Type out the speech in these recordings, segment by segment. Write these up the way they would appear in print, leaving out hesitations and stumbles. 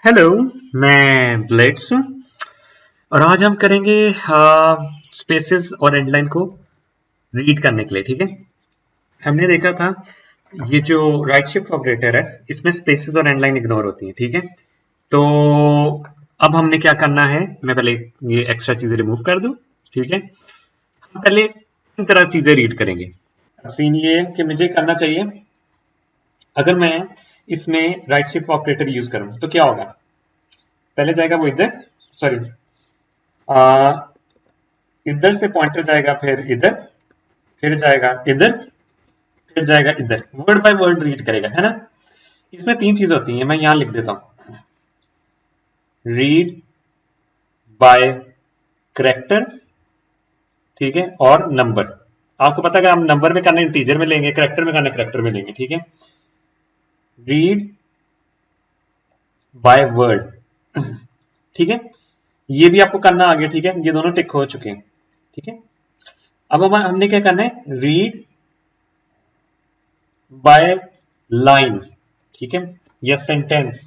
Hello. मैं blades हूँ और आज हम करेंगे स्पेसेस और एंडलाइन को रीड करने के लिए। ठीक है, हमने देखा था ये जो राइट शिफ्ट ऑपरेटर है इसमें स्पेसेस और एंडलाइन इग्नोर होती है। ठीक है, तो अब हमने क्या करना है, मैं पहले ये एक्स्ट्रा चीजें रिमूव कर दूं। ठीक है, हम पहले इन तरह चीजें रीड करेंगे। अब सीन ये है कि मुझे करना चाहिए, अगर मैं इसमें राइट शिफ्ट ऑपरेटर यूज करूं तो क्या होगा। पहले जाएगा वो इधर, सॉरी इधर से पॉइंटर जाएगा, फिर इधर, फिर जाएगा इधर, फिर जाएगा इधर, वर्ड बाय वर्ड रीड करेगा, है ना। इसमें तीन चीज होती हैं, मैं यहां लिख देता हूं। रीड बाय करेक्टर, ठीक है, और नंबर। आपको पता है कि हम नंबर में करना इंटीजर में लेंगे, करेक्टर में करना करेक्टर में लेंगे। ठीक है, रीड बाय वर्ड, ठीक है, ये भी आपको करना आ गया। ठीक है, ये दोनों टिक हो चुके हैं। ठीक है, अब हमने क्या करना है, रीड बाय लाइन, ठीक है, या सेंटेंस।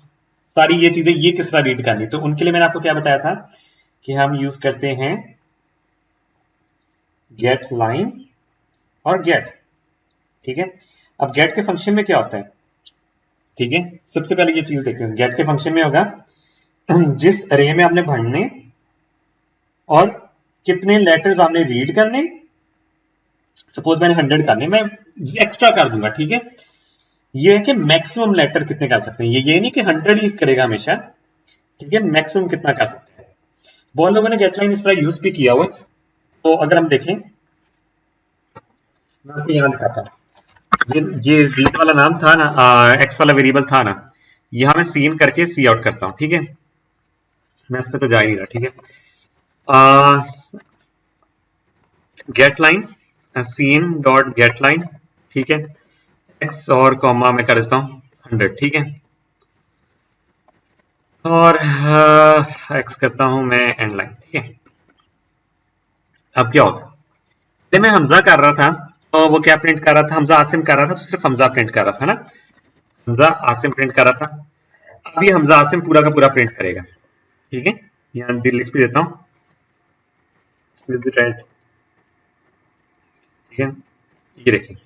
सारी ये चीजें ये किस तरह रीड करनी, तो उनके लिए मैंने आपको क्या बताया था कि हम यूज करते हैं गेट लाइन और गेट। ठीक है, अब गेट के फंक्शन में क्या होता है, ठीक है, सबसे पहले ये चीज देखते हैं। गेट के फंक्शन में होगा जिस अरे में हमने भरने और कितने लेटर्स हमने रीड करने। सपोज मैंने 100 करने, मैं एक्स्ट्रा कर दूंगा। ठीक है, ये है कि मैक्सिमम लेटर कितने कर सकते हैं, ये नहीं कि 100 ही करेगा हमेशा। ठीक है, मैक्सिमम कितना कर सकते हैं। बहुत लोगों ने गेटलाइन इस तरह यूज भी किया हुआ। तो अगर हम देखें, मैं आपको यहाँ दिखाता हूँ। ये रीड वाला नाम था ना, एक्स वाला वेरिएबल था ना, यहाँ मैं सीन करके सी आउट करता हूँ। ठीक है, मैं उस पर तो जा ही नहीं रहा। ठीक है, get line, cin dot get line, ठीक है, एक्स और कॉमा में कर देता हूँ 100। ठीक है, और एक्स करता हूं मैं एंड लाइन। ठीक है, अब क्या होगा, पहले मैं हमजा कर रहा था तो वो क्या प्रिंट कर रहा था, हमजा आसिम कर रहा था तो सिर्फ हमजा प्रिंट कर रहा था ना, हमजा आसिम प्रिंट कर रहा था। अब ये हमजा आसिम पूरा का पूरा प्रिंट करेगा। ठीक है, यहाँ दिल लिख भी देता हूँ, विजिट। ठीक है, ये देखिए,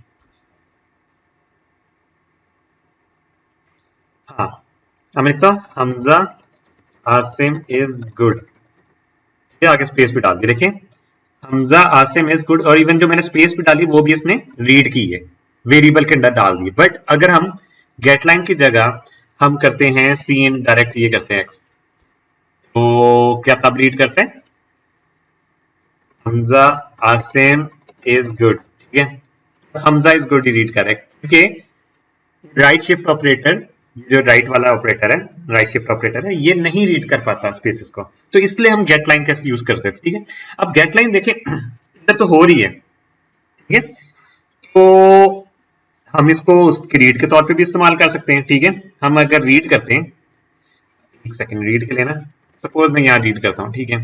हाँ, अब लिखता हूँ हमजा आसिम इज गुड, आगे स्पेस भी डाल दी। देखिए, हमजा आसिम इज गुड, और इवन जो मैंने स्पेस भी डाली वो भी इसने रीड की है, वेरिएबल के अंदर डाल दी। बट अगर हम गेट लाइन की जगह हम करते हैं सीन डायरेक्ट, ये करते हैं एक्स, तो क्या तब रीड करते हैं हमजा आसिम इज गुड। ठीक है, Hamza is good he read करें, क्योंकि राइट शिफ्ट ऑपरेटर, जो राइट वाला ऑपरेटर है, राइट शिफ्ट ऑपरेटर है, ये नहीं रीड कर पाता स्पेसेस को, तो इसलिए हम गेट लाइन का यूज करते हैं। ठीक है, अब गेट लाइन देखें इधर तो हो रही है। ठीक है, तो हम इसको उसके रीड के तौर पे भी इस्तेमाल कर सकते हैं। ठीक है, हम अगर रीड करते हैं, एक सेकंड रीड के लिए ना, सपोज मैं यहाँ रीड करता हूँ। ठीक है,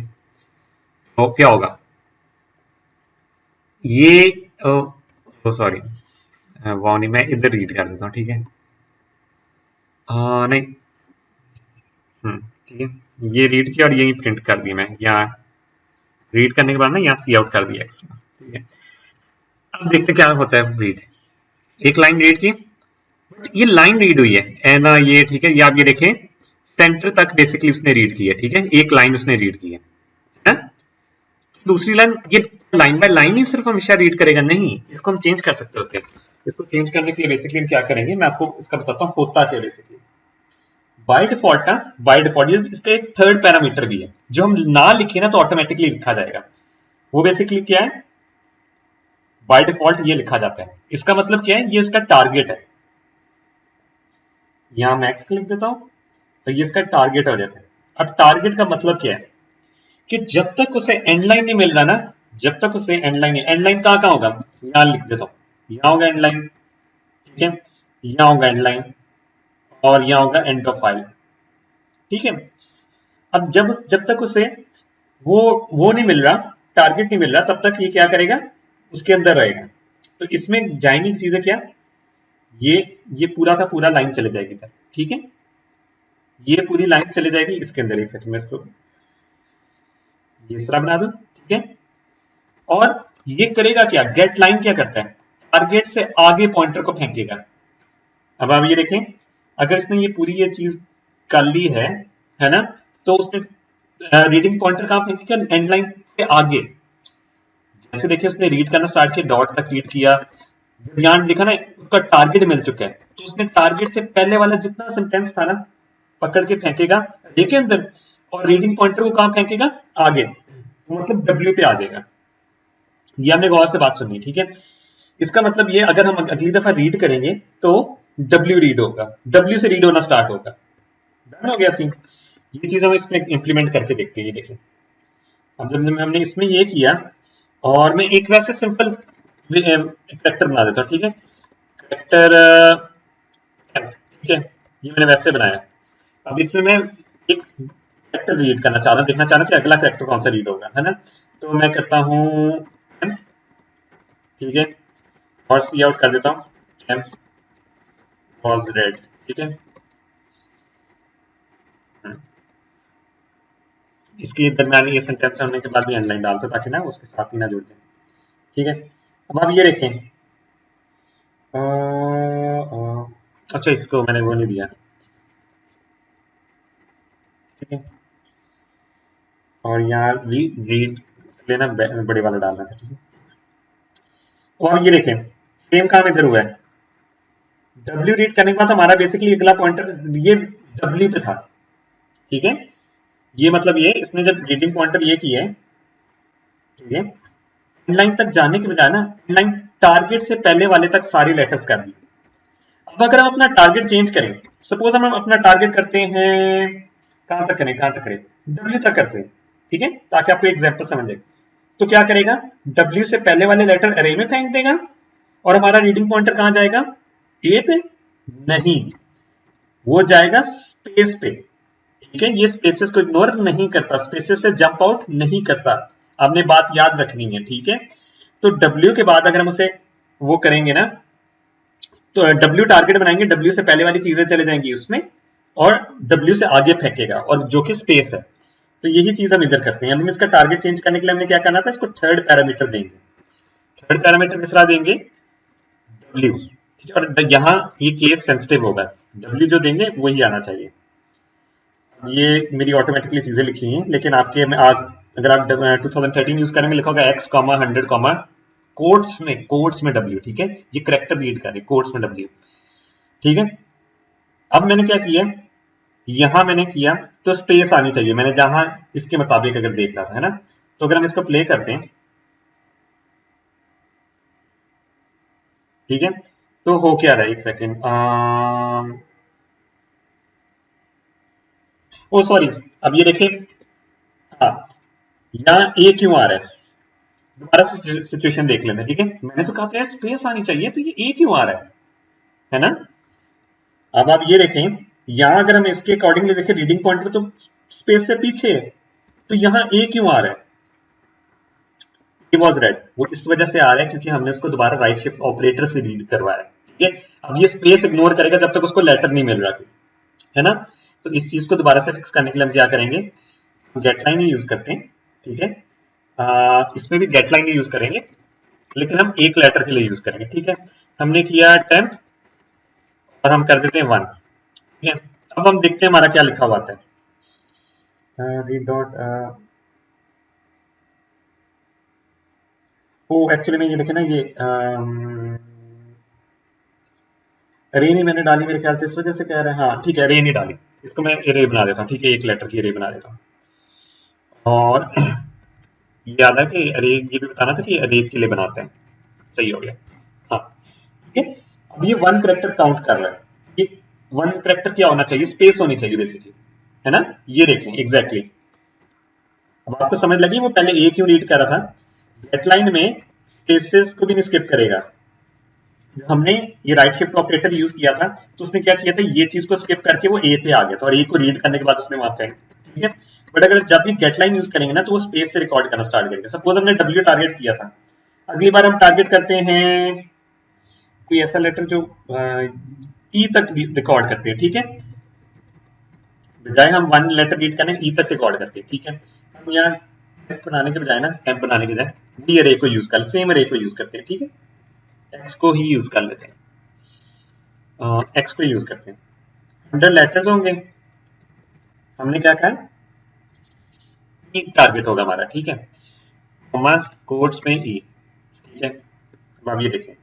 तो क्या होगा, ये सॉरी, वो नहीं, मैं इधर रीड कर देता हूँ। ठीक है, नहीं, ठीक है, ये रीड किया और यही प्रिंट कर दिया मैं यहाँ, रीड करने के बाद ना यहाँ सी आउट कर दिया एक्स। ठीक है, अब देखते क्या होता है रीड। एक लाइन रीड की, ये लाइन रीड हुई है एंड ये, ठीक है, ये आप ये देखें, सेंटर तक बेसिकली उसने रीड की है। ठीक है, एक लाइन उसने रीड की है। दूसरी लाइन, ये लाइन बाय लाइन ही सिर्फ हमेशा रीड करेगा नहीं, इसको हम चेंज कर सकते होते हैं। इसको चेंज करने के लिए बेसिकली हम क्या करेंगे, मैं आपको इसका बताता हूँ होता क्या बेसिकली। बाय डिफॉल्ट ना, बाय डिफॉल्ट इसका एक थर्ड पैरामीटर भी है, जो हम ना लिखे ना तो ऑटोमेटिकली लिखा जाएगा। वो बेसिकली क्या है, बाय डिफॉल्ट ये लिखा जाता है। इसका मतलब क्या है, ये उसका टारगेट है। यहां मैं एक्स लिख देता हूं तो ये इसका टारगेट हो जाता है। अब टारगेट का मतलब क्या है कि जब तक उसे एंड लाइन नहीं मिल रहा ना, जब तक उसे एंड लाइन कहां कहां होगा, यहां लिख देता हूं, यहां होगा एंड लाइन। ठीक है, यहां होगा एंड लाइन और यहां होगा एंड ऑफ फाइल। ठीक है, अब जब जब तक उसे वो नहीं मिल रहा, टारगेट नहीं मिल रहा, तब तक ये क्या करेगा, उसके अंदर रहेगा। तो इसमें जाएंगी चीजें क्या, ये ये पूरा का पूरा लाइन चले जाएगी तक। ठीक है, ये पूरी लाइन चले जाएगी इसके अंदर। एक सेकंड में इसको ये इस तरह बना दूं, ठीक है। और ये करेगा क्या, गेट लाइन क्या करता है, टारगेट से आगे पॉइंटर को फेंकेगा। अब आप ये देखें, अगर इसने ये पूरी ये चीज कर ली है ना, तो उसने रीडिंग पॉइंटर कहां फेंकेगा, एंड लाइन के आगे। जैसे देखिए उसने रीड करना स्टार्ट किया, डॉट तक रीड किया, यहाँ लिखा ना उसका टारगेट मिल चुका है, तो उसने टारगेट से पहले वाला जितना सेंटेंस था ना पकड़ के फेंकेगा ए के अंदर, और रीडिंग पॉइंटर को कहां फेंकेगा, आगे, मतलब डब्ल्यू पे आ जाएगा। ये हमने गौर से बात सुननी, ठीक है। इसका मतलब ये, अगर हम अगली दफा रीड करेंगे तो डब्ल्यू रीड होगा, डब्ल्यू से रीड होना स्टार्ट होगा। डन हो गया सीन। ये चीज हम इसमें इंप्लीमेंट करके देखते हैं। ये देखिए, अब जब हमने इसमें ये किया, और मैं एक वैसे सिंपल कैरेक्टर बना देता हूँ, ठीक है। कैरेक्टर, ठीक है, ये मैंने वैसे बनाया। अब इसमें मैं एक कैरेक्टर रीड करना चाह रहा हूँ, देखना चाह रहा हूँ कि अगला कैरेक्टर कौन सा रीड होगा, है ना। तो मैं करता हूँ M, ठीक है, और सी आउट कर देता हूँ M was red, ठीक है। इसके दरमियान ये सेंटेंस होने के बाद भी एंडलाइन डालता ताकि ना उसके साथ ही ना जुड़ जाए, ठीक है। अब आप ये देखें, अच्छा इसको मैंने वो नहीं दिया, ठीक है। और यहाँ रीड लेना बड़े वाला डालना था, ठीक है। और ये देखें, सेम काम इधर हुआ है। डब्ल्यू रीड करने के बाद हमारा बेसिकली अगला पॉइंटर ये डब्ल्यू पे था, ठीक है। ये मतलब ये इसने जब रीडिंग पॉइंटर ये किया है, ठीक है, इनलाइन तक जाने के बजाय ना इनलाइन टारगेट से पहले वाले तक सारी लेटर्स कर दी। अब अगर हम अपना टारगेट चेंज करें, सपोज हम अपना टारगेट करते हैं, कहां तक करें, कहां तक करें, डब्ल्यू तक करते हैं, ठीक है, ताकि आपको एग्जांपल समझ आए। तो क्या करेगा, डब्ल्यू से पहले वाले लेटर अरे में फेंक देगा, और हमारा रीडिंग पॉइंटर कहां जाएगा, ए पे नहीं, वो जाएगा स्पेस पे, ठीक है। ये स्पेसेस को इग्नोर नहीं करता, स्पेसेस से जंप आउट नहीं करता, आपने बात याद रखनी है, ठीक है। तो डब्ल्यू के बाद अगर हम उसे वो करेंगे ना, तो डब्ल्यू टारगेट बनाएंगे, डब्ल्यू से पहले वाली चीजें चले जाएंगी उसमें, और डब्ल्यू से आगे फेंकेगा, और जो कि स्पेस है। तो यही चीज हम इधर करते हैं। हम इसका टारगेट चेंज करने के लिए हमने क्या करना था, इसको थर्ड पैरामीटर देंगे। थर्ड पैरामीटर किस तरह देंगे, डब्ल्यू, ठीक है। और यहाँ ये केस सेंसिटिव होगा, डब्ल्यू जो देंगे वही आना चाहिए। ये मेरी ऑटोमेटिकली चीजें लिखी हैं, लेकिन आपके में अगर आप 2013 यूज करेंगे, लिखा होगा x, 100, कोट्स में डब्ल्यू, ठीक है। ये करेक्टर रीड कर रहे, कोट्स में डब्ल्यू, ठीक है। अब मैंने क्या किया, यहां मैंने किया तो स्पेस आनी चाहिए, मैंने जहां इसके मुताबिक अगर देख रहा था, है ना। तो अगर हम इसको प्ले करते हैं, ठीक है, तो हो क्या रहा है, एक सेकेंड, ओ सॉरी, अब ये देखिए, हाँ, यहाँ ए क्यों आ रहा है, दोबारा से सिचुएशन देख लेना, ठीक है। मैंने तो कहा था यार स्पेस आनी चाहिए, तो ये ए क्यों आ रहा है ना। अब आप ये देखें, यहां अगर हम इसके अकॉर्डिंगली देखें, रीडिंग पॉइंटर तो स्पेस से पीछे है, तो यहां ए क्यों आ रहा है, ए वॉज रेड, वो इस वजह से आ रहा है क्योंकि हमने उसको दोबारा राइट शिफ्ट ऑपरेटर से रीड करवाया है, ठीक है। अब ये स्पेस इग्नोर करेगा जब तक उसको लेटर नहीं मिल रहा, है ना। तो इस चीज को दोबारा से फिक्स करने के लिए हम क्या करेंगे, गेट लाइन ही यूज करते हैं, ठीक है। इसमें भी गेट लाइन ही यूज करेंगे, लेकिन हम एक लेटर के लिए यूज करेंगे, ठीक है। हमने किया 10 और हम कर देते हैं 1, ठीक है। अब हम देखते हैं हमारा क्या लिखा हुआ आता है, रीड डॉट, ओ एक्चुअली में ये देखे ना, ये रे नहीं मैंने डाली मेरे ख्याल से, इस वजह से कह रहे हैं, हाँ ठीक है, रे नहीं डाली, इसको मैं रे बना देता हूँ, ठीक है, एक लेटर की रे बना देता हूँ। और याद है कि अरे ये भी बताना था कि अरे के लिए बनाते हैं, सही हो गया, हाँ, ठीक है। अब ये 1 करेक्टर काउंट कर रहा है, ये 1 करेक्टर क्या होना चाहिए, स्पेस होनी चाहिए बेसिकली, है ना। ये देखें एग्जैक्टली exactly. अब आपको समझ लगी वो पहले ए क्यों रीड कर रहा था, गेटलाइन में स्पेसेस को भी नहीं स्किप करेगा। हमने ये राइट शिफ्ट ऑपरेटर यूज किया था, तो उसने क्या किया था, ये चीज को स्किप करके वो ए पे आ गया था, और ए को रीड करने के बाद उसने वहां पे, ठीक है। बट अगर जब भी गेट लाइन यूज करेंगे ना, तो वो स्पेस से रिकॉर्ड करना स्टार्ट करेगा। सपोज हमने डब्ल्यू टारगेट किया था, अगली बार हम टारगेट करते हैं कोई ऐसा लेटर जो ई तक रिकॉर्ड करते हैं, ठीक है। बजाय हम वन लेटर रीड करने ई तक रिकॉर्ड करते हैं, ठीक है। हम यहाँ टेम्प बनाने के बजाय ना, टेम्प बनाने के बजाय बी अरे को यूज कर, सेम अरे को यूज करते हैं, ठीक है। एक्स को ही यूज कर लेते हैं, एक्स को यूज करते हैं। 100 लेटर्स होंगे, हमने क्या कहा, टारगेट होगा हमारा, ठीक है। कॉमा कोट्स में ई, ठीक है। अब आप ये देखें,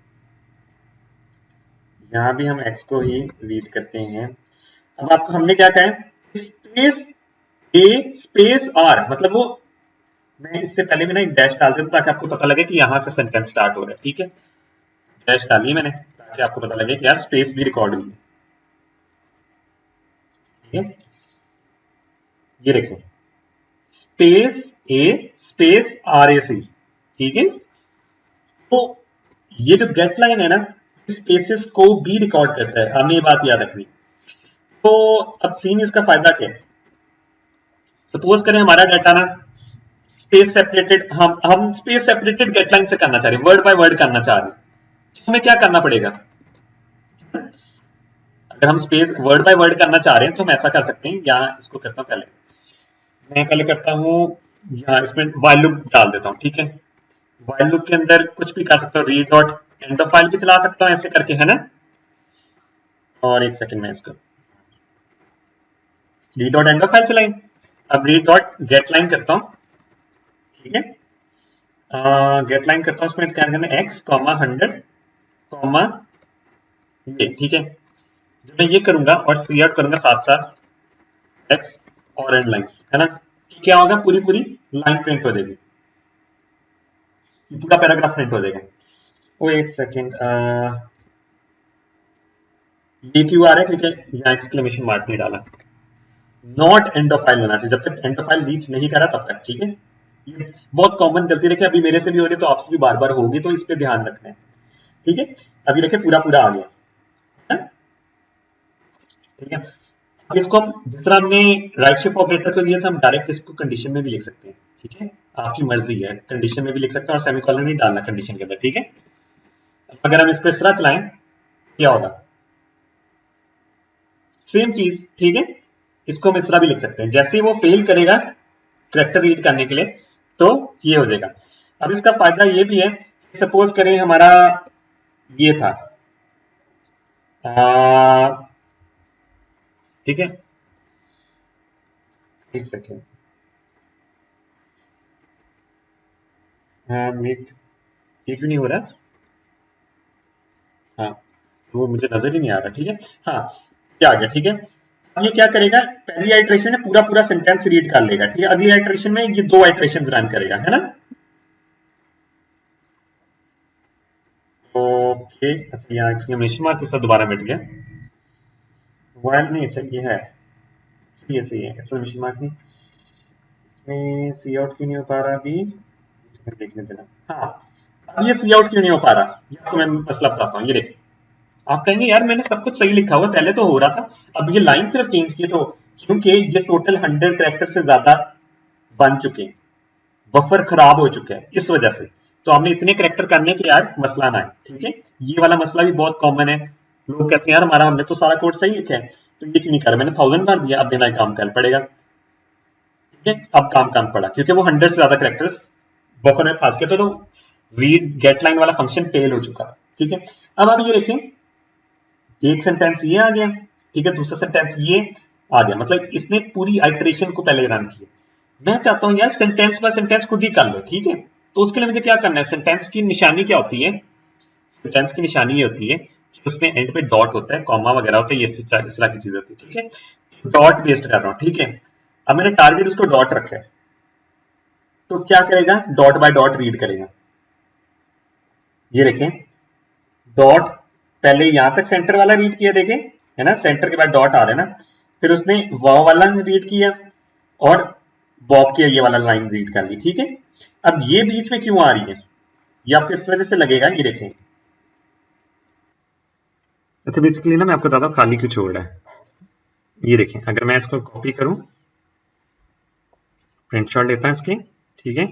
यहाँ भी हम एक्स को ही रीड करते हैं। अब आपको हमने क्या कहा है, स्पेस ए स्पेस आर, मतलब वो, मैं इससे पहले भी ना एक डैश डाल देता हूं ताकि आपको पता लगे कि यहां से सेंटेंस स्टार्ट हो रहा है, ठीक है। डैश डाली मैंने ताकि आपको पता लगे कि यार स्पेस भी रिकॉर्ड हुई है, ठीक है। ये देखें, space A space R A सी, ठीक है। तो ये जो गेट लाइन है ना, स्पेसेस को भी रिकॉर्ड करता है, हमें ये बात याद रखनी। तो अब सीन इसका फायदा क्या है, सपोज करें हमारा डाटा ना स्पेस सेपरेटेड, हम स्पेस सेपरेटेड गेट लाइन से करना चाह रहे हैं, वर्ड बाय वर्ड करना चाह रहे हैं, तो हमें क्या करना पड़ेगा, अगर हम स्पेस वर्ड बाय वर्ड करना चाह रहे हैं तो हम ऐसा कर सकते हैं, यहाँ इसको करता हूँ पहले, मैं पहले करता हूँ यहाँ इसमें वाइल लूप डाल देता हूँ, ठीक है। वाइल लूप के अंदर कुछ भी कर सकता हूँ, read dot end of file भी चला सकता हूँ ऐसे करके, है ना। और एक सेकंड में इसको read dot end of file चलाएं। अब रीड डॉट गेट लाइन करता हूँ, ठीक है। गेट लाइन करता हूँ, उसमें क्या करना है, एक्स कॉमा 100 कॉमा ये, ठीक है। जब मैं ये करूंगा और सी आउट करूंगा साथ साथ एक्स और एंड लाइन, है ना, तो क्या होगा, पूरी पूरी लाइन प्रिंट हो जाएगी, पूरा पैराग्राफ प्रिंट हो जाएगा। वो एक सेकेंड, ये क्यों आ रहा है, क्योंकि यहाँ एक्सक्लेमेशन मार्क नहीं डाला। नॉट एंड ऑफ फाइल होना चाहिए, जब तक एंड ऑफ फाइल रीच नहीं करा तब तक, ठीक है। ये बहुत कॉमन गलती देखिए, अभी मेरे से भी हो रही है तो आपसे भी बार बार होगी, तो इस पे ध्यान रखना है, ठीक है। अभी देखिए पूरा पूरा आ गया, है? ठीक है। अब इसको हम, जिस तरह हमने राइट शिफ्ट ऑपरेटर को दिया था, हम डायरेक्ट इसको कंडीशन में भी लिख सकते हैं, ठीक है। आपकी मर्जी है, कंडीशन में भी लिख सकते हैं और सेमीकोलन नहीं डालना कंडीशन के अंदर, ठीक है। अगर हम इसको इस तरह चलाएं क्या होगा, सेम चीज, ठीक है। इसको हम इस तरह भी लिख सकते हैं, जैसे ही वो फेल करेगा करेक्टर रीड करने के लिए तो ये हो जाएगा। अब इसका फायदा ये भी है, सपोज करें हमारा ये था, ठीक है, एक सेकेंड, ये क्यों नहीं हो रहा, हाँ वो मुझे नजर ही नहीं आ रहा, ठीक है। हाँ क्या आ गया, ठीक है। अब ये क्या करेगा, पहली आइट्रेशन में पूरा पूरा सेंटेंस रीड कर लेगा, ठीक है। अगली आइट्रेशन में ये 2 आइट्रेशन रन करेगा, है ना। ओके, यहाँ एक्सक्लेमेशन मार्क इसका दोबारा मिट गया, वाइल नहीं, अच्छा ये है, सही है सही है, एक्सक्लेमेशन मार्क नहीं, इसमें सी आउट क्यों नहीं हो पा रहा अभी, देखने देना। हाँ, अब ये सी आउट क्यों नहीं हो पा रहा, ये आपको मैं मसला बताता हूँ। ये देखिए, आप कहेंगे यार मैंने सब कुछ सही लिखा हुआ, पहले तो हो रहा था, अब ये लाइन सिर्फ चेंज की, तो क्योंकि ये टोटल 100 कैरेक्टर से ज्यादा बन चुके हैं, बफर खराब हो चुका है इस वजह से। तो आपने इतने करेक्टर करने के यार मसला ना है, ठीक है। ये वाला मसला भी बहुत कॉमन है, लोग कहते हैं यार हमारा, हमने तो सारा कोड सही लिखा है तो ये क्यों नहीं कर, मैंने 1000 मार दिया, अब देना काम कर पड़ेगा, ठीक है। अब काम पड़ा क्योंकि वो 100 से ज्यादा करेक्टर्स बफर में फंस गए, तो रीड गेट लाइन वाला फंक्शन फेल हो चुका था, ठीक है। अब आप ये देखें, एक सेंटेंस ये आ गया, ठीक है, दूसरा सेंटेंस ये आ गया, मतलब इसने पूरी आइटरेशन को पहले रन किया। मैं चाहता हूं यार सेंटेंस बाय सेंटेंस खुद ही कर लो, ठीक है। तो उसके लिए मुझे क्या करना है, सेंटेंस की निशानी क्या होती है, सेंटेंस की निशानी ये होती है कि उसमें एंड पे डॉट होता है, कॉमा वगैरह होता है, ये इस तरह की चीज होती है, ठीक है। डॉट पेस्ट कर रहा हूं, ठीक है। अब मैंने टारगेट उसको डॉट रखा है, तो क्या करेगा, डॉट बाय डॉट रीड करेगा। ये देखें, डॉट पहले यहां तक सेंटर वाला रीड किया, देखें, है ना, सेंटर के बाद डॉट आ रहा है ना, फिर उसने वाव वाला रीड किया और बॉब की ये वाला लाइन रीड कर ली, ठीक है। अब ये बीच में क्यों आ रही है, ये आपको इस वजह से लगेगा, ये देखें। अच्छा बेसिकली ना मैं आपको बताता हूँ खाली क्यों छोड़ रहा है। ये देखें, अगर मैं इसको कॉपी करूं, प्रिंट शॉट लेता हूं इसकी, ठीक है,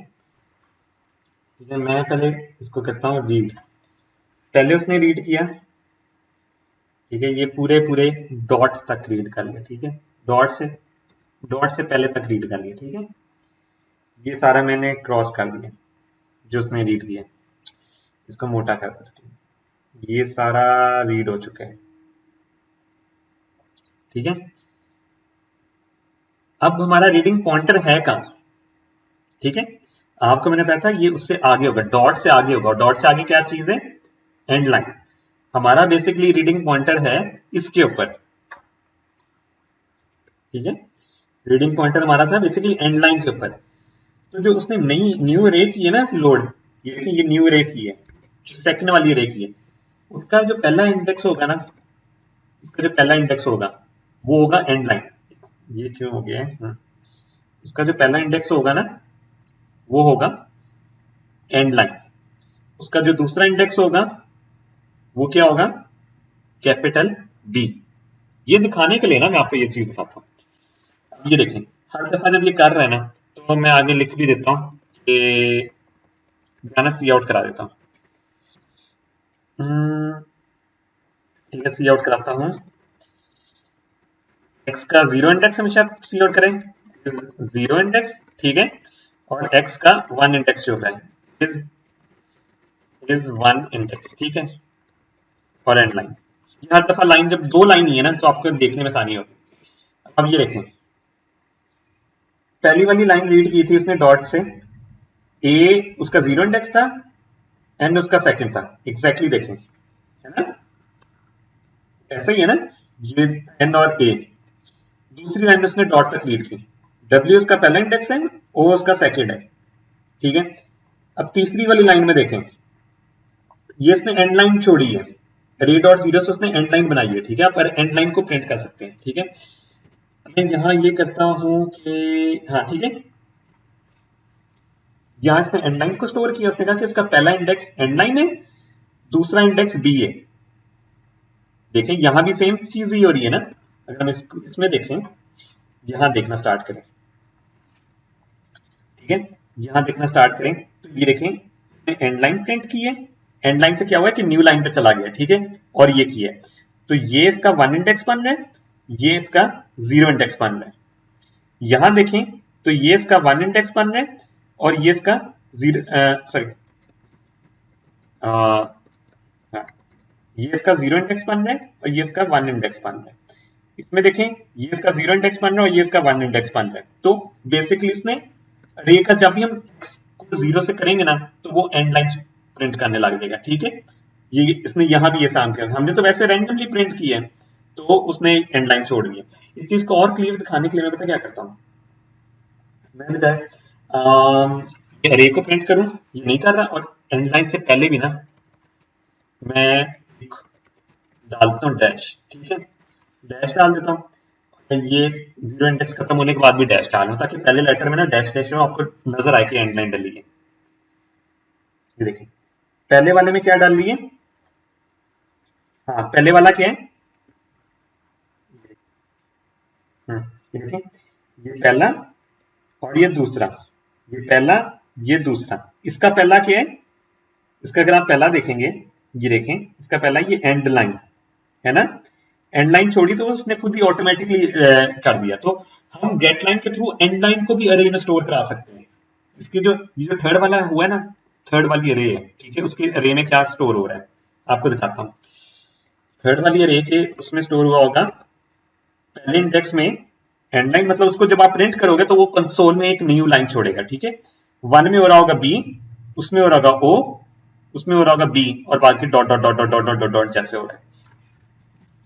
ठीक है। मैं पहले इसको करता हूं रीड, पहले उसने रीड किया, ठीक है, ये पूरे पूरे डॉट तक रीड कर लिया, ठीक है, डॉट से डॉट से पहले तक रीड कर लिया, ठीक है। ये सारा मैंने क्रॉस कर दिया जो उसने रीड किया, इसको मोटा कर देता, ठीक है। ये सारा रीड हो चुका है, ठीक है। अब हमारा रीडिंग पॉइंटर है कहां, ठीक है। आपको मैंने बताया था ये उससे आगे होगा, डॉट से आगे होगा। डॉट से आगे क्या चीज है, एंड लाइन। हमारा बेसिकली रीडिंग पॉइंटर है इसके ऊपर, ठीक है। रीडिंग पॉइंटर हमारा था बेसिकली एंड लाइन के ऊपर। तो जो उसने नई न्यू अरे की है ना लोड, ये देखिए ये न्यू अरे की है, सेकंड वाली अरे की है, उसका जो पहला इंडेक्स होगा ना, उसका जो पहला इंडेक्स होगा वो होगा एंड लाइन। ये क्यों हो गया है, उसका जो पहला इंडेक्स होगा ना वो होगा एंड लाइन। उसका जो दूसरा इंडेक्स होगा वो क्या होगा, कैपिटल बी। ये दिखाने के लिए ना मैं आपको ये चीज दिखाता हूं। अब ये देखें, हर दफा जब ये कर रहा है ना तो मैं आगे लिख भी देता हूं कि गाना सी आउट करा देता हूं, ठीक है। सी आउट कराता हूं, एक्स का जीरो इंडेक्स हमेशा सी आउट करें, जीरो इंडेक्स, ठीक है। और एक्स का वन इंडेक्स जो है इज वन इंडेक्स, ठीक है। और एंड लाइन, हर दफा लाइन जब दो लाइन ही है ना तो आपको देखने में आसानी होगी। अब ये देखें, पहली वाली लाइन रीड की थी उसने डॉट से, ए उसका जीरो इंडेक्स था, एन उसका सेकंड था, एग्जैक्टली देखें, है ना, ऐसा ही है ना, ये एन और ए। दूसरी लाइन में उसने डॉट तक रीड की, डब्ल्यू उसका पहला इंडेक्स है, ओ उसका सेकंड है, ठीक है। अब तीसरी वाली लाइन में देखें, ये इसने एंड लाइन छोड़ी है, रे डॉट जीरो से उसने एंड लाइन बनाई है, ठीक है। आप एंड लाइन को प्रिंट कर सकते हैं, ठीक है। मैं यहां ये करता हूं कि हाँ ठीक है, यहां इसने एंड लाइन को स्टोर किया, उसने कहा कि उसका पहला इंडेक्स एंड लाइन है, दूसरा इंडेक्स बी है। देखें यहां भी सेम चीज ही हो रही है ना, अगर हम इसमें देखें, यहां देखना स्टार्ट करें, ठीक है। यहां देखना स्टार्ट करें तो ये देखें एंड लाइन प्रिंट की है, एंड लाइन से क्या हुआ है कि न्यू लाइन पे चला गया, ठीक है। और ये किया है तो ये इसका वन इंडेक्स बन रहा है, ये इसका जीरो इंडेक्स बन रहा है। यहां देखें तो ये इसका वन इंडेक्स बन रहा है और ये इसका जीरो, सॉरी, ये इसका जीरो इंडेक्स बन रहा है और ये इसका वन इंडेक्स बन रहा है। इसमें देखें ये इसका जीरो इंडेक्स बन रहा है और ये इसका वन इंडेक्स बन रहा है। तो बेसिकली इसने रे का जब भी हम x को जीरो से करेंगे ना तो वो एंड लाइन प्रिंट करने लग जाएगा, ठीक है। ये इसने यहां भी ये काम किया, हमने तो वैसे रैंडमली प्रिंट किया है तो उसने एंड लाइन छोड़ दी है। इस चीज को और क्लियर दिखाने के लिए मैं पता क्या करता हूँ, मैं बताया रे को प्रिंट करूं, ये नहीं कर रहा, और एंड लाइन से पहले भी ना मैं एक डाल देता हूँ डैश, ठीक है। डैश डाल देता हूँ, ये जीरो इंडेक्स खत्म होने के बाद भी डैश डालूं ताकि पहले लेटर में ना डैश डैश हो आपको नजर आए कि एंड लाइन डली है। ये देखिए पहले वाले में क्या डाल लिए, हाँ पहले वाला क्या है, ये देखिए ये पहला और ये दूसरा, ये पहला ये दूसरा, इसका पहला क्या है, इसका अगर आप पहला देखेंगे, ये देखें इसका पहला ये एंड लाइन है ना, एंड लाइन छोड़ी तो उसने खुद ही ऑटोमेटिकली कर दिया। तो हम गेट लाइन के थ्रू एंड लाइन को भी अरे में स्टोर करा सकते हैं। इसकी जो ये जो थर्ड वाला हुआ है ना, थर्ड वाली अरे है, ठीक है, उसके अरे में क्या स्टोर हो रहा है आपको दिखाता हूँ। थर्ड वाली अरे के उसमें स्टोर हुआ होगा पहले इंडेक्स में एंड लाइन, मतलब उसको जब आप प्रिंट करोगे तो वो कंसोल में एक न्यू लाइन छोड़ेगा, ठीक है। वन में हो रहा होगा बी, उसमें हो रहा होगा ओ, उसमें हो रहा होगा बी, और बाकी dot dot dot dot dot dot dot जैसे हो रहा है।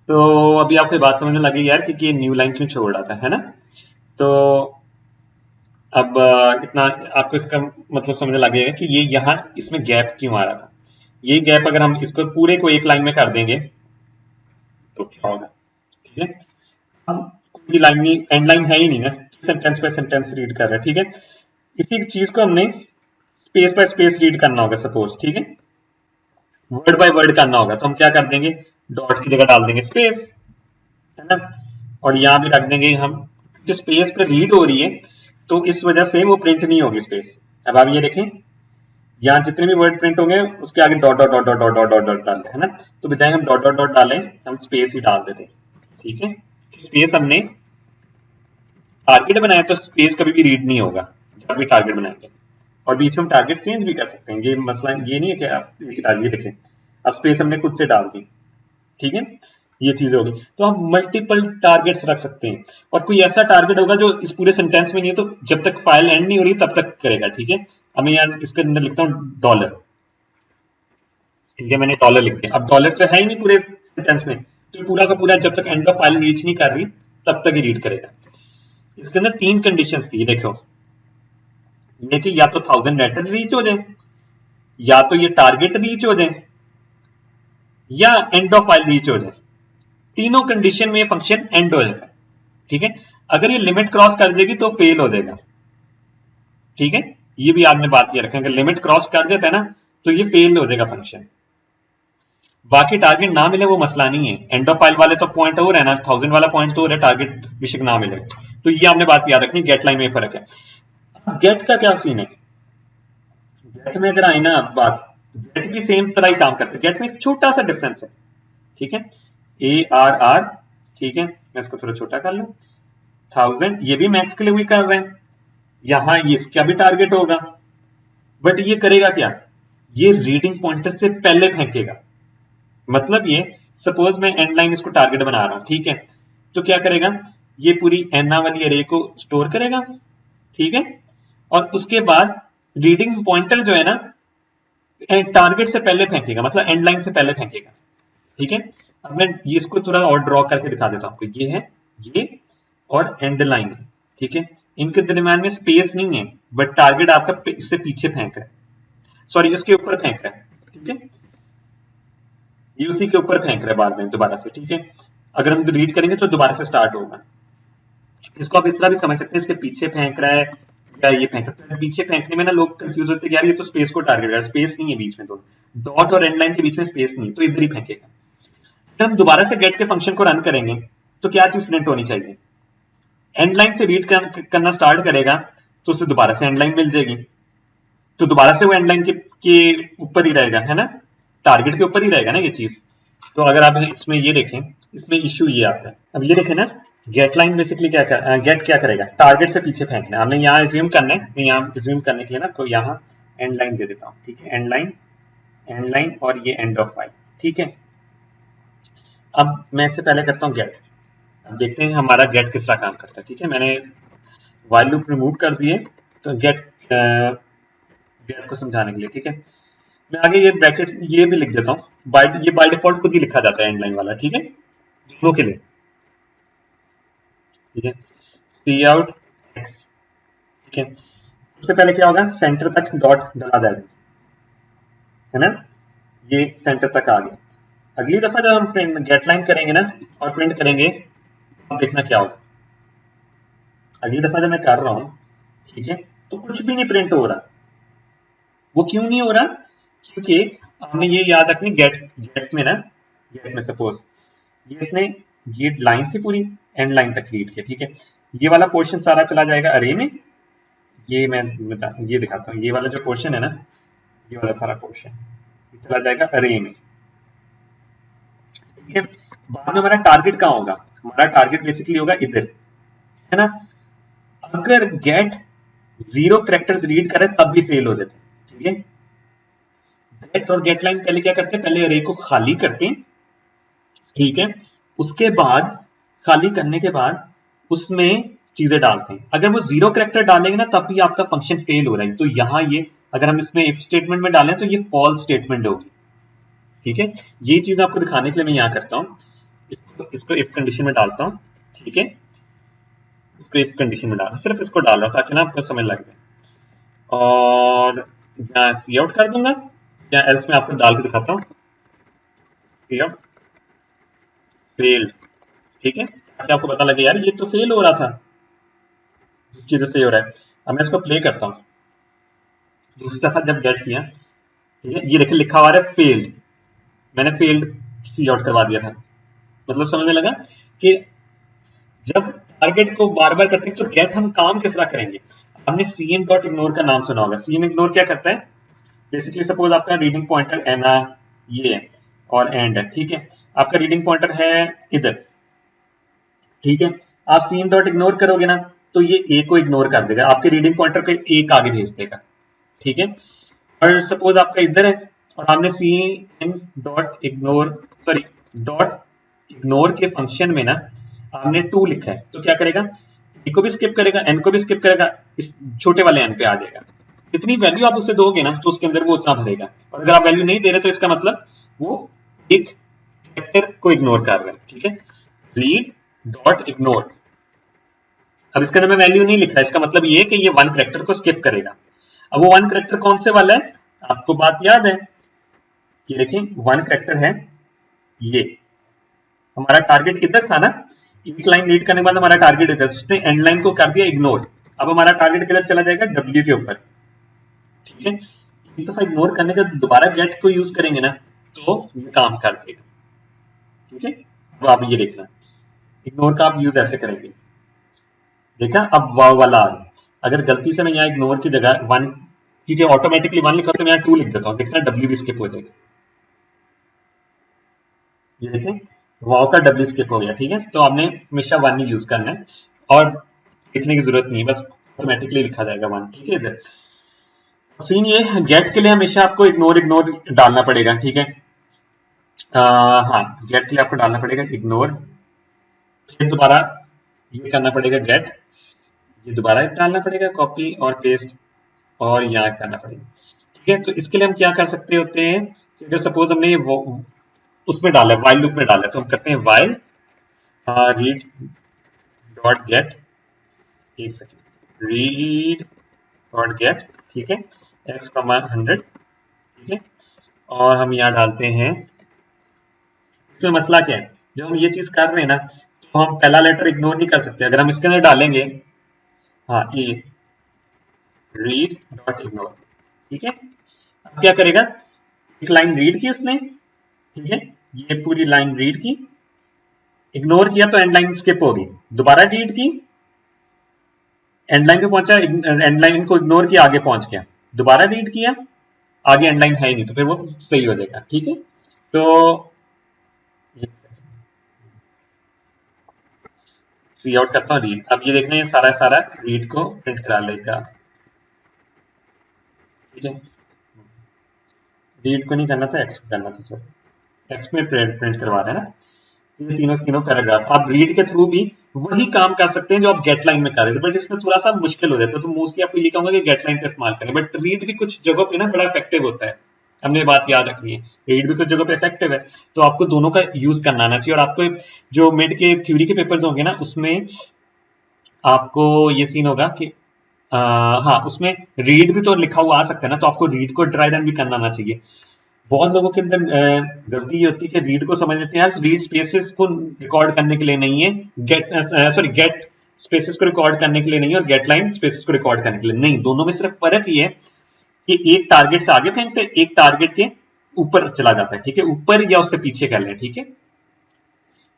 तो अभी आपको बात समझने लगी यार कि ये न्यू लाइन क्यों छोड़ रहा था, है ना। तो अब इतना आपको इसका मतलब समझ लगेगा कि ये यहाँ इसमें गैप क्यों आ रहा था। ये गैप अगर हम इसको पूरे को एक लाइन में कर देंगे तो क्या होगा, ठीक है। हम कोई लाइन नहीं, एंड लाइन है ही नहीं ना, सेंटेंस पे सेंटेंस रीड कर रहे हैं, ठीक है। इसी चीज को हमने स्पेस बाय स्पेस रीड करना होगा सपोज, ठीक है, वर्ड बाय वर्ड करना होगा तो हम क्या कर देंगे, डॉट की जगह डाल देंगे स्पेस, है ना। और यहां भी रख देंगे हम, जो स्पेस पे रीड हो रही है तो इस वजह से वो प्रिंट नहीं होगी स्पेस। अब आप ये देखें यहाँ जितने भी वर्ड प्रिंट होंगे उसके आगे dot dot dot dot dot dot dot dot डाल, है ना। तो बजाय हम डॉट डॉट डॉट डालें हम स्पेस ही डाल देते, ठीक है। स्पेस हमने टारगेट बनाया तो स्पेस कभी भी रीड नहीं होगा जब भी टारगेट बनाएंगे, और बीच में हम टारगेट चेंज भी कर सकते हैं। ये मसला ये नहीं है कि आप एक टारगेट देखें, अब स्पेस हमने खुद से डाल दी, ठीक है, ये चीज होगी। तो हम मल्टीपल टारगेट्स रख सकते हैं, और कोई ऐसा टारगेट होगा जो इस पूरे सेंटेंस में नहीं है, तो जब तक फाइल एंड नहीं हो रही तब तक करेगा, ठीक है। अब मैं यहाँ इसके अंदर लिखता हूँ डॉलर, ठीक है, मैंने डॉलर लिख दिया। अब डॉलर तो है ही नहीं पूरे सेंटेंस में, तो पूरा का पूरा जब तक एंड ऑफ फाइल रीच नहीं कर रही तब तक ही रीड करेगा। इसके अंदर 3 कंडीशंस थी, देखो, ये कि या तो 1000 लेटर रीच हो जाए, या तो ये टारगेट रीच हो जाए, या एंड ऑफ फाइल रीच हो जाए। तीनों कंडीशन में फंक्शन एंड हो जाता है, ठीक है। अगर ये लिमिट क्रॉस कर जाएगी तो फेल हो जाएगा, ठीक है। ये भी आपने बात ये रखें, अगर लिमिट क्रॉस कर देता है ना तो ये फेल हो जाएगा फंक्शन। बाकी टारगेट ना मिले वो मसला नहीं है, एंड ऑफ फाइल वाले तो पॉइंट और है ना, 1000 वाला पॉइंट तो है, टारगेट बेशक ना मिले। तो ये आपने बात याद रखनी, गेट लाइन में फर्क है। गेट का क्या सीन है, गेट में अगर आए ना बात, गेट भी सेम तरह ही काम करते हैं, गेट में एक छोटा सा डिफरेंस है, ठीक है, ARR, ठीक है, मैं इसको थोड़ा छोटा कर लूं, 1000 ये भी मैक्स के लिए हुई कर रहे हैं, यहां ये इसका भी टारगेट होगा, बट ये करेगा क्या, ये रीडिंग पॉइंटर से पहले फेंकेगा। मतलब ये सपोज मैं एंड लाइन इसको टारगेट बना रहा हूं, ठीक है, तो क्या करेगा, ये पूरी एना वाली अरे को स्टोर करेगा, ठीक है, और उसके बाद रीडिंग पॉइंटर जो है ना टारगेट से पहले फेंकेगा, मतलब एंड लाइन से पहले फेंकेगा, ठीक है। अब मैं ये इसको थोड़ा और ड्रॉ करके दिखा देता हूं आपको, ये है ये और एंड लाइन है, ठीक है, इनके दरम्यान में स्पेस नहीं है, बट टारगेट आपका इससे पीछे फेंक रहा है, सॉरी इसके ऊपर फेंक रहा है, ठीक है, ये उसी के ऊपर फेंक रहा है बाद में दोबारा से, ठीक है। अगर हम रीड करेंगे तो दोबारा से स्टार्ट होगा। इसको आप इस तरह भी समझ सकते हैं, इसके पीछे फेंक रहा है या ये फेंक रहा है। पीछे फेंकने में ना लोग कंफ्यूज होते हैं, यार ये तो स्पेस को टारगेट कर, स्पेस नहीं है बीच में, दोनों डॉट और एंड लाइन के बीच में स्पेस नहीं है, तो इधर ही फेंकेगा। जब हम दोबारा से गेट के फंक्शन को रन करेंगे तो क्या चीज प्रिंट होनी चाहिए, एंड लाइन से रीड करना स्टार्ट करेगा तो उसे दोबारा से एंड लाइन मिल जाएगी, तो दोबारा से वो एंड लाइन के ऊपर ही रहेगा, है ना, टारगेट के ऊपर ही रहेगा ना ये चीज। तो अगर आप इसमें ये देखें, इसमें इश्यू ये आता है, अब ये देखें ना, गेट लाइन बेसिकली गेट क्या करेगा, टारगेट से पीछे फेंकना है। हमने यहाँ एज्यूम करना है, मैं यहाँ एज्यूम करने के लिए ना तो यहाँ एंड लाइन दे देता हूँ, ठीक है, एंड लाइन और ये एंड ऑफ फाइल, ठीक है। अब मैं इससे पहले करता हूँ गेट, अब देखते हैं हमारा गेट किस तरह काम करता है, ठीक है। मैंने व्हाइल लूप रिमूव कर दिए, तो गेट को समझाने के लिए, ठीक है, मैं आगे ये ब्रैकेट ये भी लिख देता हूँ, ये बाय डिफॉल्ट खुद ही लिखा जाता है एंड लाइन वाला, ठीक है, दोनों के लिए, ठीक है, सी आउट एक्स, ठीक है। सबसे पहले क्या होगा, सेंटर तक डॉट डाला जाएगा, है ना, ये सेंटर तक आ गया। अगली दफा जब हम प्रिंट गेट लाइन करेंगे ना और प्रिंट करेंगे, तो देखना क्या होगा, अगली दफा जब मैं कर रहा हूं, ठीक है, तो कुछ भी नहीं प्रिंट हो रहा। वो क्यों नहीं हो रहा, क्योंकि हमने ये याद रखनी, गेट में ना, गेट में सपोज ये इसने ये लाइन थी पूरी एंड लाइन तक रीड किया, ठीक है, ये वाला पोर्शन सारा चला जाएगा अरे में, ये मैं ये दिखाता हूँ, ये वाला जो पोर्शन है ना, ये वाला सारा पोर्शन चला जाएगा अरे में, ठीक है। बाद में हमारा टारगेट कहाँ होगा, हमारा टारगेट बेसिकली होगा इधर, है ना। अगर गेट 0 कैरेक्टर्स रीड करे तब भी फेल हो जाते, ठीक है। गेट और गेट लाइन पहले क्या करते हैं, पहले अरे को खाली करते हैं, ठीक है, उसके बाद खाली करने के बाद उसमें चीजें डालते हैं। अगर वो 0 कैरेक्टर डालेंगे ना तब भी आपका फंक्शन फेल हो रहा है, तो यहाँ ये अगर हम इसमें इफ स्टेटमेंट में डालें तो ये फॉल्स स्टेटमेंट होगी, ठीक है। ये चीज आपको दिखाने के लिए मैं यहाँ करता हूँ, इसको इफ कंडीशन में डालता हूँ, ठीक है, इसको इफ कंडीशन में डालना, सिर्फ इसको डाल रहा हूँ ताकि ना आपको समझ लग जाए, और यहाँ सी आउट कर दूंगा, या एल्स में आपको डाल के दिखाता हूँ, सी आउट फेल्ड, ठीक है, ताकि आपको पता लगे यार ये तो फेल हो रहा था, चीजें सही हो रहा है। अब मैं इसको प्ले करता हूँ, दूसरी दफा जब गेट किया, ठीक है, ये देखिए लिखा हुआ है फेल्ड, मैंने फेल्ड सी आउट करवा दिया था। मतलब समझ में लगा कि जब टारगेट को बार बार करते हैं तो गेट हम काम किस तरह करेंगे। हमने cn डॉट इग्नोर का नाम सुना होगा, cn इग्नोर क्या करता है, बेसिकली सपोज आपका रीडिंग पॉइंटर एना ये है और एंड है, ठीक है, आपका रीडिंग पॉइंटर है इधर, ठीक है, आप cn डॉट इग्नोर करोगे ना तो ये ए को इग्नोर कर देगा, आपके रीडिंग पॉइंटर को एक आगे भेज देगा, ठीक है। और सपोज आपका इधर है और आपने cin dot ignore sorry dot ignore के फंक्शन में ना आपने 2 लिखा है, तो क्या करेगा, ए को भी स्किप करेगा, एन को भी स्किप करेगा, इस छोटे वाले एन पे आ जाएगा। जितनी वैल्यू आप उससे दोगे ना तो उसके अंदर वो उतना भरेगा, और अगर आप वैल्यू नहीं दे रहे तो इसका मतलब वो एक कैरेक्टर को इग्नोर कर रहे हैं, ठीक है। रीड डॉट इग्नोर, अब इसके अंदर मैं वैल्यू नहीं लिखा, इसका मतलब ये है कि ये 1 कैरेक्टर को स्किप करेगा। अब वो 1 कैरेक्टर कौन से वाला है, आपको बात याद है, ये देखिए 1 कैरेक्टर है, ये हमारा टारगेट इधर था ना, एक लाइन रीड करने के बाद हमारा टारगेट इधर, उसने एंड लाइन को कर दिया इग्नोर, अब हमारा टारगेट किधर चला जाएगा, डब्ल्यू के ऊपर, ठीक है। एक दफा इग्नोर करने का दोबारा गेट को यूज करेंगे ना तो ये काम कर देगा, ठीक है। तो आप ये देखना, इग्नोर का आप यूज ऐसे करेंगे, देखा अब वाव वाला आ गया। अगर गलती से मैं यहाँ इग्नोर की जगह 1, क्योंकि ऑटोमेटिकली 1 लिखा तो मैं यहाँ 2 लिख देता हूँ, देखना डब्ल्यू भी स्किप हो जाएगा, ये देखें वाव का डब्ल्यू स्किप हो गया, ठीक है। तो आपने हमेशा 1 ही यूज करना है और लिखने की जरूरत नहीं है, बस ऑटोमेटिकली लिखा जाएगा 1, ठीक है। इधर सीन ये गेट के लिए हमेशा आपको इग्नोर इग्नोर डालना पड़ेगा, ठीक है। हाँ, गेट के लिए आपको डालना पड़ेगा इग्नोर, फिर दोबारा ये करना पड़ेगा गेट, ये दोबारा डालना पड़ेगा कॉपी और पेस्ट, और यहाँ करना पड़ेगा, ठीक है। तो इसके लिए हम क्या कर सकते होते हैं कि अगर सपोज हमने ये उसमें डाला है, वाइल लूप में डाला है, तो हम करते हैं वाइल रीड डॉट गेट, एक सेकेंड, रीड डॉट गेट, ठीक है, x 100, ठीक है। और हम यहाँ डालते हैं, इसमें मसला क्या है, जब हम ये चीज कर रहे हैं ना तो हम पहला लेटर इग्नोर नहीं कर सकते, अगर हम इसके अंदर डालेंगे हाँ ए रीड डॉट इग्नोर, ठीक है। अब क्या करेगा, एक लाइन रीड की उसने, ठीक है, ये पूरी लाइन रीड की, इग्नोर किया तो एंड लाइन स्किप होगी, दोबारा रीड की, एंड लाइन पे पहुंचा, एंड लाइन को इग्नोर किया, आगे पहुंच गया, दोबारा रीड किया, आगे एंड लाइन है ही नहीं, तो फिर वो सही हो जाएगा, ठीक है। तो सी आउट करता हूँ रीड, अब ये देखना ये सारा सारा रीड को प्रिंट करा लेगा, ठीक है। रीड को नहीं करना था, एक्स को करना था, सॉरी एक्स में प्रिंट करवा रहा है ना, ये तीनों तीनों पैराग्राफ आप रीड के थ्रू भी वही काम कर सकते हैं जो आप गेट लाइन में कर रहे थे, बट इसमें थोड़ा सा मुश्किल हो जाता है, तो मोस्टली आपको ये कहूंगा कि गेट लाइन का इस्तेमाल करें, बट रीड भी कुछ जगहों पे ना बड़ा इफेक्टिव होता है, हमने बात याद रखनी है, रीड भी कुछ जगहों पे इफेक्टिव है, तो आपको दोनों का यूज करना आना चाहिए। और आपको जो मिड के थ्योरी के पेपर्स होंगे ना उसमें आपको ये सीन होगा कि हाँ उसमें रीड भी तो लिखा हुआ आ सकता है ना, तो आपको रीड को ड्राई रन भी करना आना चाहिए। बहुत लोगों के अंदर गलती ये होती है कि रीड को समझ लेते हैं यार रीड स्पेसेस को रिकॉर्ड करने के लिए नहीं है, गेट स्पेसेस को रिकॉर्ड करने के लिए नहीं है, और गेट लाइन स्पेसेस को रिकॉर्ड करने के लिए नहीं, दोनों में सिर्फ फर्क ये है कि एक टारगेट से आगे फेंकते हैं, एक टारगेट के ऊपर चला जाता है, ठीक है, ऊपर या उससे पीछे कर लें, ठीक है।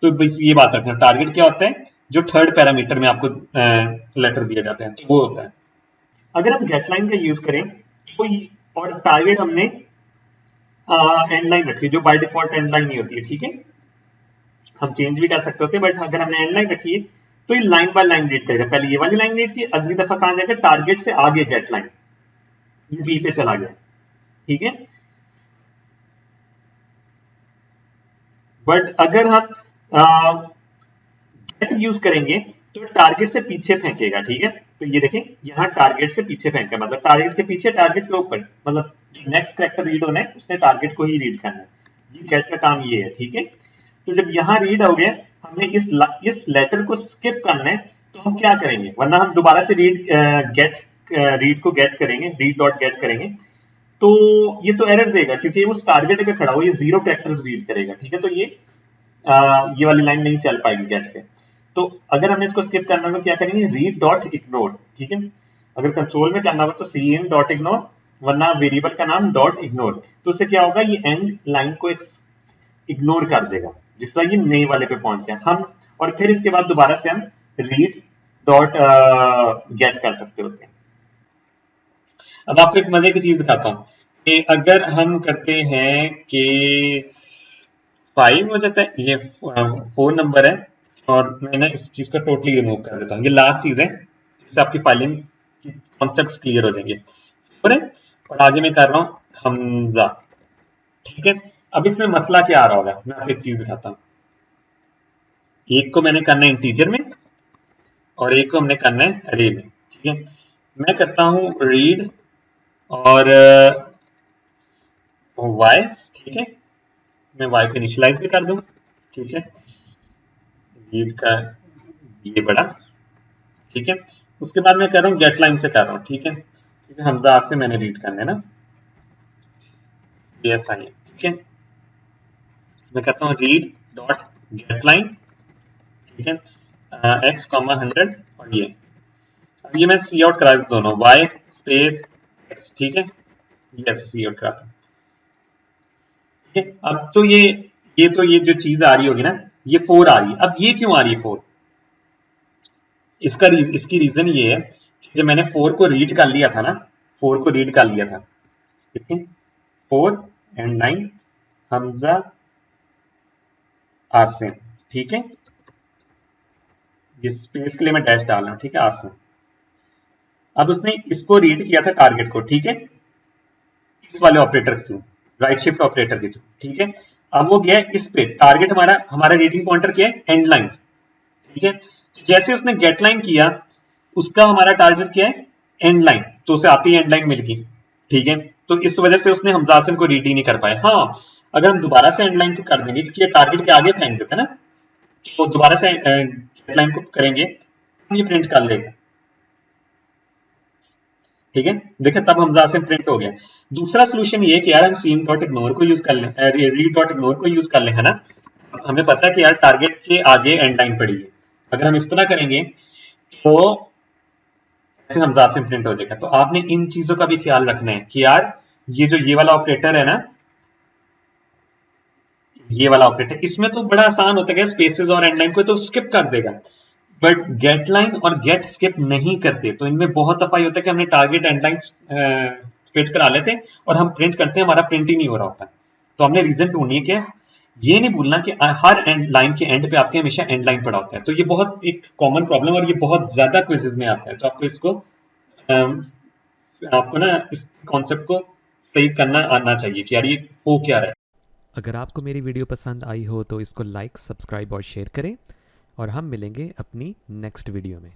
तो बस ये बात रखना, टारगेट क्या होता है, जो थर्ड पैरामीटर में आपको लेटर दिया जाता है, तो वो होता है। अगर हम गेट लाइन का यूज करें तो और टारगेट हमने एंड लाइन रखी जो बाय डिफॉल्ट एंड लाइन नहीं होती है, ठीक है, हम चेंज भी कर सकते होते हैं, बट अगर हमने एंड लाइन रखी है तो ये लाइन बाय लाइन रीड करेगा, पहले ये वाली लाइन रीड की, अगली दफा कहां जाएगा, टारगेट से आगे गेट लाइन, ये बी पे चला गया, ठीक है। बट अगर हम गेट यूज करेंगे तो टारगेट से पीछे फेंकेगा, ठीक है। तो ये देखें यहाँ टारगेट से पीछे फेंका, मतलब टारगेट के पीछे टारगेट के ऊपर, मतलब नेक्स्ट कैरेक्टर रीड होना है उसने टारगेट को ही रीड करना है, ये गेट का काम ये है, ठीक है। तो जब यहाँ रीड हो गया, हमने इस लेटर को स्किप करना है, तो हम क्या करेंगे, वरना हम दोबारा से रीड को गेट करेंगे, रीड डॉट गेट करेंगे, तो ये तो एरर देगा क्योंकि वो उस टारगेट पे खड़ा हो, ये 0 कैरेक्टर्स रीड करेगा, ठीक है। तो ये वाली लाइन नहीं चल पाएगी गेट से। तो अगर हमें इसको स्किप करना हो तो क्या करेंगे, रीड डॉट इग्नोर, ठीक है। अगर कंसोल में करना हो तो सी इन डॉट इग्नोर, वरना वेरिएबल का नाम डॉट इग्नोर, तो उससे क्या होगा, ये एंड लाइन को इग्नोर कर देगा, जिस तरह ये नए वाले पे पहुंच गया हम, और फिर इसके बाद दोबारा से हम रीड डॉट गेट कर सकते होते हैं। अब आपको एक मजे की चीज दिखाता हूं कि अगर हम करते हैं कि 5 हो जाता है, ये 4 नंबर है, और मैं ना इस चीज को टोटली रिमूव कर देता हूँ, ये लास्ट चीज है, जिससे आपकी फाइलिंग की कॉन्सेप्ट क्लियर हो जाएंगे। और आगे मैं कर रहा हूँ हमजा, ठीक है। अब इसमें मसला क्या आ रहा होगा, मैं आपको एक चीज दिखाता हूँ। एक को मैंने करना है इंटीजर में और एक को हमने करना है अरे में, ठीक है। मैं करता हूं रीड और वाई, ठीक है। मैं वाई को इनिशियलाइज भी कर दूं, ठीक है। रीड का ये बड़ा, ठीक है। उसके बाद मैं कर रहा हूँ गेट लाइन से कर रहा हूँ, ठीक है, क्योंकि हमजा से मैंने रीड करना है ना, ये ऐसा ही है, ठीक है। मैं कहता हूँ रीड डॉट गेट लाइन, ठीक है, एक्स कॉमा 100 और ये, अब ये मैं सी आउट करा देता दोनों, वाई स्पेस एक्स, ठीक है, ये ऐसे सी आउट कराता हूँ, ठीक है। अब तो ये जो चीज आ रही होगी ना, ये 4 आ रही है। अब ये क्यों आ रही है 4? इसकी रीजन ये है कि जब मैंने 4 को रीड कर लिया था ना, 4 को रीड कर लिया था, ठीक है, 4 एंड 9 हमजा आसिम, ठीक है। ये स्पेस के लिए मैं डैश डाल रहा हूं, ठीक है, आसिम। अब उसने इसको रीड किया था टारगेट को, ठीक है, इस वाले ऑपरेटर के थ्रू, राइट शिफ्ट ऑपरेटर के थ्रू, ठीक है। अब वो गया इस पे, टारगेट हमारा हमारा रीडिंग पॉइंटर क्या है, एंड लाइन, ठीक है। जैसे उसने गेट लाइन किया, उसका हमारा टारगेट क्या है, एंड लाइन, तो उसे आती है एंड लाइन मिल गई, ठीक है। तो इस वजह से उसने हमजा आसिम को रीड ही नहीं कर पाया। हाँ, अगर हम दोबारा से एंड लाइन को कर देंगे, क्योंकि ये टारगेट के आगे फेंक देते हैं ना, तो दोबारा से गेट लाइन को करेंगे, हम ये प्रिंट कर लेगा, ठीक है। देखिए तब हमजा से प्रिंट हो गया। दूसरा सोल्यूशन ये कि यार हम सीन डॉट इग्नोर को यूज कर लें, रीड डॉट इग्नोर को यूज कर लें, है ना। हमें पता है कि यार टारगेट के आगे एंड लाइन पड़ी है, अगर हम इस तरह करेंगे तो ऐसे हमजा से प्रिंट हो जाएगा। तो आपने इन चीजों का भी ख्याल रखना है कि यार ये जो ये वाला ऑपरेटर है ना, ये वाला ऑपरेटर, इसमें तो बड़ा आसान होता है, स्पेसेस और एंड लाइन को तो स्किप कर देगा, बट गेट लाइन और गेट स्किप नहीं करते। तो इनमें बहुत दफा ये होता है कि हमने टारगेट एंड लाइन फिट करा लेते हैं और हम प्रिंट करते हैं, हमारा प्रिंट ही नहीं हो रहा होता। तो हमने रीजन ढूंढनी है कि ये नहीं भूलना कि हर एंड लाइन के एंड पे आपके हमेशा एंड लाइन पड़ा होता है। तो ये बहुत एक कॉमन प्रॉब्लम और ये बहुत ज्यादा क्विज़ेस में आता है। तो आपको इसको आपको ना इस कॉन्सेप्ट को सही करना आना चाहिए कि यार ये हो क्या रहा है। अगर आपको मेरी वीडियो पसंद आई हो तो इसको लाइक, सब्सक्राइब और शेयर करें और हम मिलेंगे अपनी नेक्स्ट वीडियो में।